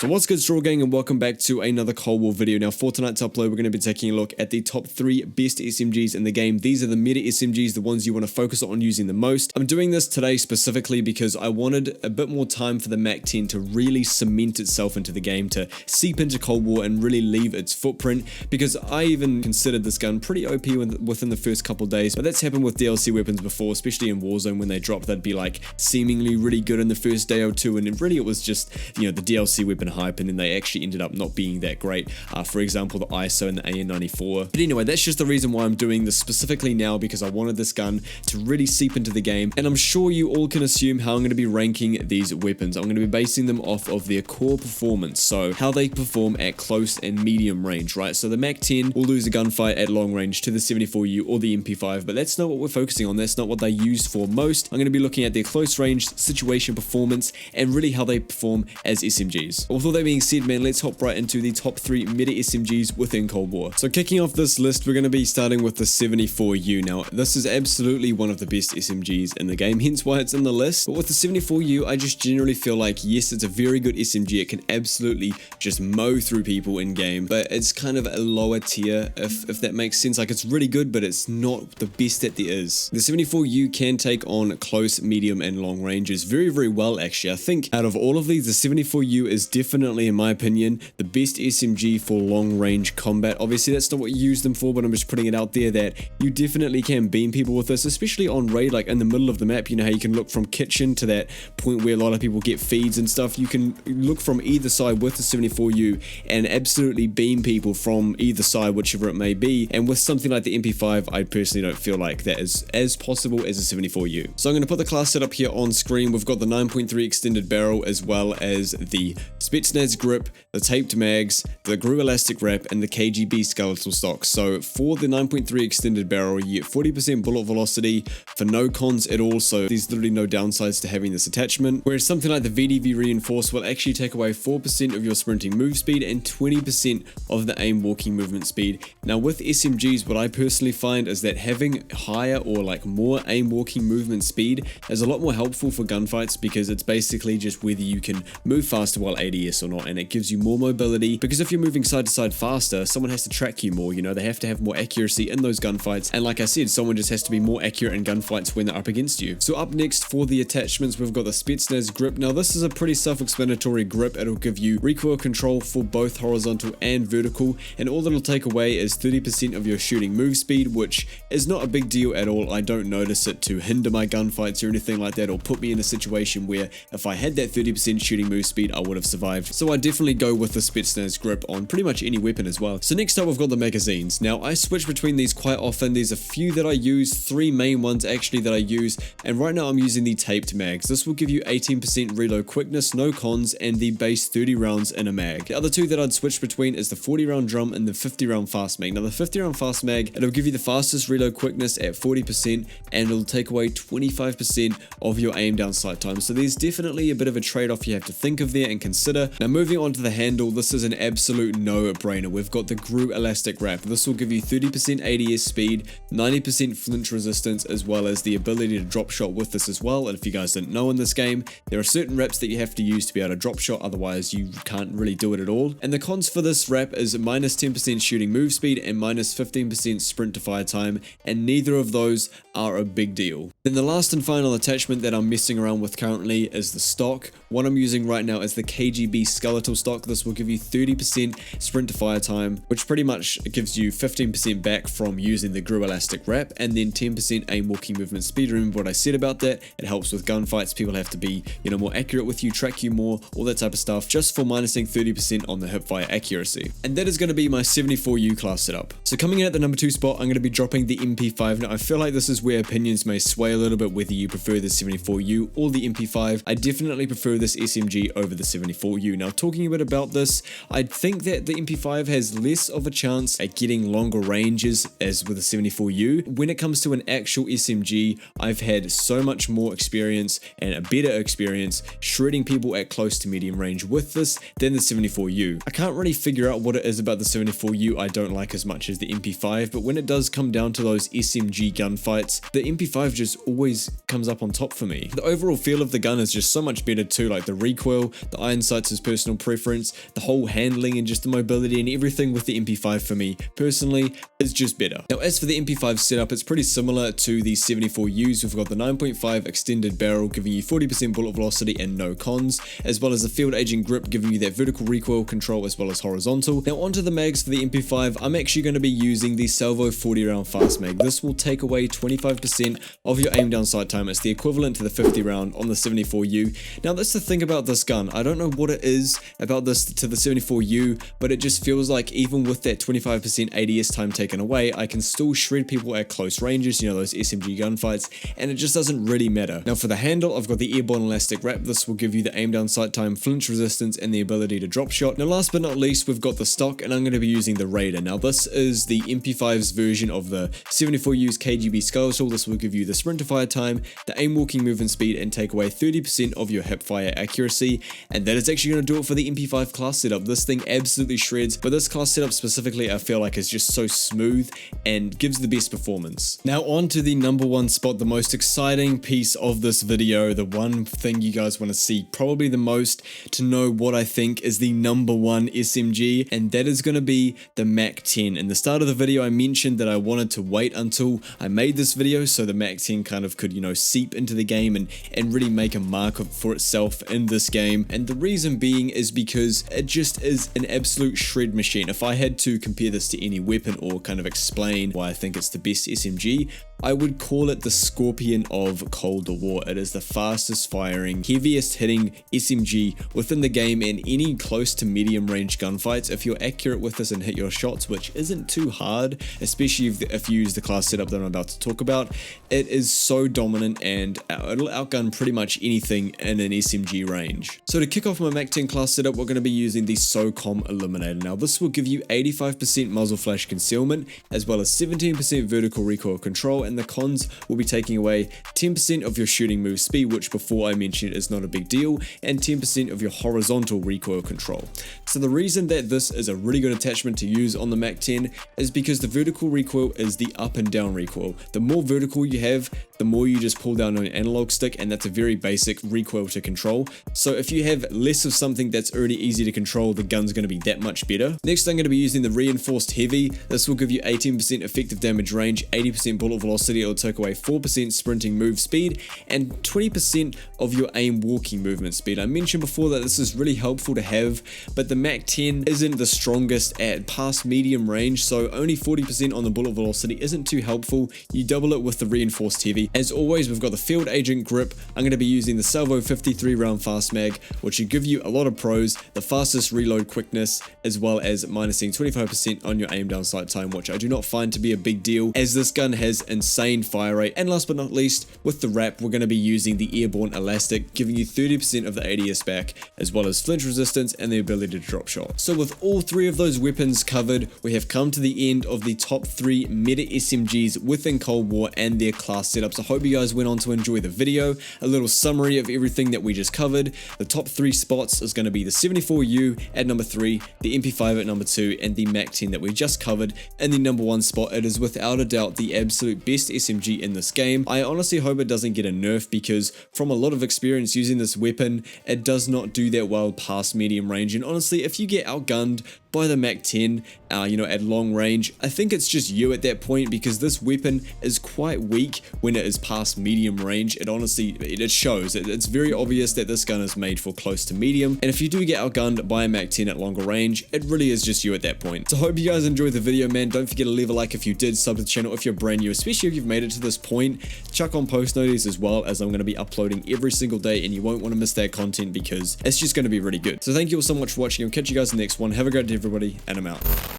So what's good, Straw Gang, and welcome back to another Cold War video. Now for tonight's upload, we're going to be taking a look at the top 3 best SMGs in the game. These are the meta SMGs, the ones you want to focus on using the most. I'm doing this today specifically because I wanted a bit more time for the MAC-10 to really cement itself into the game, to seep into Cold War and really leave its footprint, because I even considered this gun pretty OP within the first couple days, but that's happened with DLC weapons before, especially in Warzone. When they dropped, they'd be like seemingly really good in the first day or two, and really it was just, you know, the DLC weapon hype, and then they actually ended up not being that great. For example, the ISO and the AN94. But anyway, that's just the reason why I'm doing this specifically now, because I wanted this gun to really seep into the game, and I'm sure you all can assume how I'm going to be ranking these weapons. I'm going to be basing them off of their core performance, so how they perform at close and medium range, right? So the MAC-10 will lose a gunfight at long range to the 74U or the MP5, but that's not what we're focusing on. That's not what they use for most. I'm going to be looking at their close range, situation performance, and really how they perform as SMGs. With all that being said, man, let's hop right into the top 3 meta SMGs within Cold War. So kicking off this list, we're going to be starting with the 74U. Now, this is absolutely one of the best SMGs in the game, hence why it's in the list. But with the 74U, I just generally feel like, yes, it's a very good SMG. It can absolutely just mow through people in game, but it's kind of a lower tier, if that makes sense. Like, it's really good, but it's not the best that there is. The 74U can take on close, medium, and long ranges very, very well, actually. I think out of all of these, the 74U is definitely, in my opinion, the best SMG for long range combat. Obviously, that's not what you use them for, but I'm just putting it out there that you definitely can beam people with this, especially on raid, like in the middle of the map. You know how you can look from kitchen to that point where a lot of people get feeds and stuff. You can look from either side with the 74U and absolutely beam people from either side, whichever it may be. And with something like the MP5, I personally don't feel like that is as possible as a 74U. So I'm going to put the class setup here on screen. We've got the 9.3 extended barrel, as well as the SMGS grip, the taped mags, the GRU elastic wrap, and the KGB skeletal stock. So for the 9.3 extended barrel, you get 40% bullet velocity for no cons at all, so there's literally no downsides to having this attachment. Whereas something like the VDV reinforced will actually take away 4% of your sprinting move speed and 20% of the aim walking movement speed. Now with SMGs, what I personally find is that having higher or like more aim walking movement speed is a lot more helpful for gunfights, because it's basically just whether you can move faster while ADS or not, and it gives you more mobility, because if you're moving side to side faster, someone has to track you more. You know, they have to have more accuracy in those gunfights, and like I said, someone just has to be more accurate in gunfights when they're up against you. So up next for the attachments, we've got the SMGS grip. Now this is a pretty self-explanatory grip. It'll give you recoil control for both horizontal and vertical, and all it'll take away is 30% of your shooting move speed, which is not a big deal at all. I don't notice it to hinder my gunfights or anything like that, or put me in a situation where if I had that 30% shooting move speed, I would have survived. So I definitely go with the SMGS grip on pretty much any weapon as well. So next up, we've got the magazines. Now I switch between these quite often. There's a few that I use, 3 main ones actually that I use, and right now I'm using the taped mags. This will give you 18% reload quickness, no cons, and the base 30 rounds in a mag. The other 2 that I'd switch between is the 40 round drum and the 50 round fast mag. Now the 50 round fast mag, it'll give you the fastest reload quickness at 40%, and it'll take away 25% of your aim down sight time. So there's definitely a bit of a trade-off you have to think of there and consider. Now moving on to the handle, this is an absolute no-brainer. We've got the GRU elastic wrap. This will give you 30% ADS speed, 90% flinch resistance, as well as the ability to drop shot with this as well. And if you guys didn't know, in this game, there are certain reps that you have to use to be able to drop shot, otherwise you can't really do it at all. And the cons for this wrap is minus 10% shooting move speed and minus 15% sprint to fire time, and neither of those are a big deal. Then the last and final attachment that I'm messing around with currently is the stock. What I'm using right now is the KGB skeletal stock. This will give you 30% sprint to fire time, which pretty much gives you 15% back from using the GRU elastic wrap, and then 10% aim walking movement speed. Remember what I said about that? It helps with gunfights. People have to be, you know, more accurate with you, track you more, all that type of stuff, just for minusing 30% on the hipfire accuracy. And that is going to be my 74U class setup. So coming in at the number 2 spot, I'm going to be dropping the MP5. Now I feel like this is where opinions may sway a little bit, whether you prefer the 74U or the MP5. I definitely prefer this SMG over the 74U. Now talking a bit about this, I think that the MP5 has less of a chance at getting longer ranges as with the 74U. When it comes to an actual SMG, I've had so much more experience and a better experience shredding people at close to medium range with this than the 74U. I can't really figure out what it is about the 74U I don't like as much as the MP5, but when it does come down to those SMG gunfights, the MP5 just always comes up on top for me. The overall feel of the gun is just so much better too, like the recoil, the iron sights is personal preference. The whole handling and just the mobility and everything with the MP5 for me personally is just better. Now as for the MP5 setup, it's pretty similar to the 74Us. We've got the 9.5 extended barrel giving you 40% bullet velocity and no cons, as well as the field agent grip giving you that vertical recoil control as well as horizontal. Now onto the mags for the MP5, I'm actually going to be using the Salvo 40 round fast mag. This will take away 25% of your aim down sight time. It's the equivalent to the 50 round on the 74U. Now that's the thing about this gun. I don't know what it is about this to the 74U, but it just feels like even with that 25% ADS time taken away, I can still shred people at close ranges, you know, those SMG gunfights, and it just doesn't really matter. Now for the handle, I've got the airborne elastic wrap. This will give you the aim down sight time, flinch resistance, and the ability to drop shot. Now last but not least, we've got the stock, and I'm going to be using the Raider. Now this is the MP5's version of the 74U's KGB skeletal. This will give you the sprint to fire time, the aim walking movement speed, and take away 30% of your hip fire accuracy. And that is actually going to do it for the MP5 class setup. This thing absolutely shreds, but this class setup specifically I feel like is just so smooth and gives the best performance. Now on to the number one spot, the most exciting piece of this video, the one thing you guys want to see probably the most to know what I think is the number one SMG, and that is going to be the MAC-10. In the start of the video I mentioned that I wanted to wait until I made this video so the MAC-10 kind of could, you know, seep into the game and really make a mark for itself in this game, and the reason being is because it just is an absolute shred machine. If I had to compare this to any weapon or kind of explain why I think it's the best SMG, I would call it the Scorpion of Cold War. It is the fastest firing, heaviest hitting SMG within the game, and any close to medium range gunfights, if you're accurate with this and hit your shots, which isn't too hard, especially if you use the class setup that I'm about to talk about, it is so dominant and it'll outgun pretty much anything in an SMG range. So to kick off my MAC-10 class setup, we're going to be using the SOCOM Eliminator. Now this will give you 85% muzzle flash concealment, as well as 17% vertical recoil control, and the cons will be taking away 10% of your shooting move speed, which before I mentioned is not a big deal, and 10% of your horizontal recoil control. So the reason that this is a really good attachment to use on the MAC-10 is because the vertical recoil is the up and down recoil. The more vertical you have, the more you just pull down on your analog stick, and that's a very basic recoil to control. So if you have less of something that's already easy to control, the gun's going to be that much better. Next I'm going to be using the reinforced heavy. This will give you 18% effective damage range, 80% bullet velocity. It'll take away 4% sprinting move speed and 20% of your aim walking movement speed. I mentioned before that this is really helpful to have, but the MAC-10 isn't the strongest at past medium range, so only 40% on the bullet velocity isn't too helpful. You double it with the reinforced heavy. As always, we've got the field agent grip. I'm going to be using the Salvo 53 round fast mag, which should give you a lot of pros, the fastest reload quickness, as well as minusing 25% on your aim down sight time, which I do not find to be a big deal as this gun has insane fire rate. And last but not least, with the wrap, we're going to be using the airborne elastic, giving you 30% of the ADS back, as well as flinch resistance and the ability to drop shot. So with all three of those weapons covered, we have come to the end of the top 3 meta SMGs within Cold War and their class setups. I hope you guys went on to enjoy the video. A little summary of everything that we just covered. The top 3 spots is going to be the 74U at number 3, the MP5 at number 2, and the MAC-10 that we just covered in the number 1 spot. It is without a doubt the absolute best SMG in this game. I honestly hope it doesn't get a nerf, because from a lot of experience using this weapon, it does not do that well past medium range. And honestly, if you get outgunned by the MAC-10, you know, at long range, I think it's just you at that point, because this weapon is quite weak when it is past medium range. It honestly, it shows. It's very obvious that this gun is made for close to medium, and if you do get outgunned by a MAC-10 at longer range, it really is just you at that point. So hope you guys enjoyed the video, man. Don't forget to leave a like if you did, sub to the channel if you're brand new, especially if you've made it to this point. Chuck on post notices as well, as I'm going to be uploading every single day, and you won't want to miss that content because it's just going to be really good. So thank you all so much for watching. I'll catch you guys in the next one. Have a great day, everybody, and I'm out.